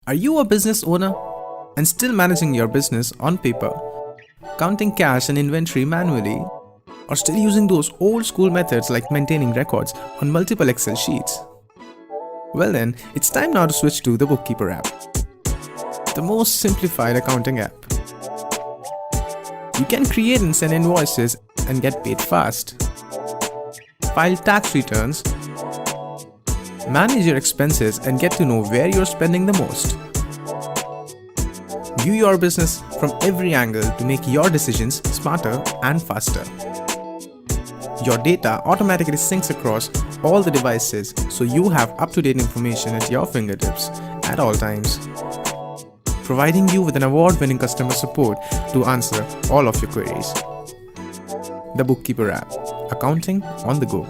Are you a business owner and still managing your business on paper, counting cash and inventory manually, or still using those old school methods like maintaining records on multiple Excel sheets? Well then, it's time now to switch to the Bookkeeper app, the most simplified accounting app. You can create and send invoices and get paid fast, file tax returns, manage your expenses and get to know where you're spending the most. View your business from every angle to make your decisions smarter and faster. Your data automatically syncs across all the devices, so you have up-to-date information at your fingertips at all times, providing you with an award-winning customer support to answer all of your queries. The Bookkeeper app, accounting on the go.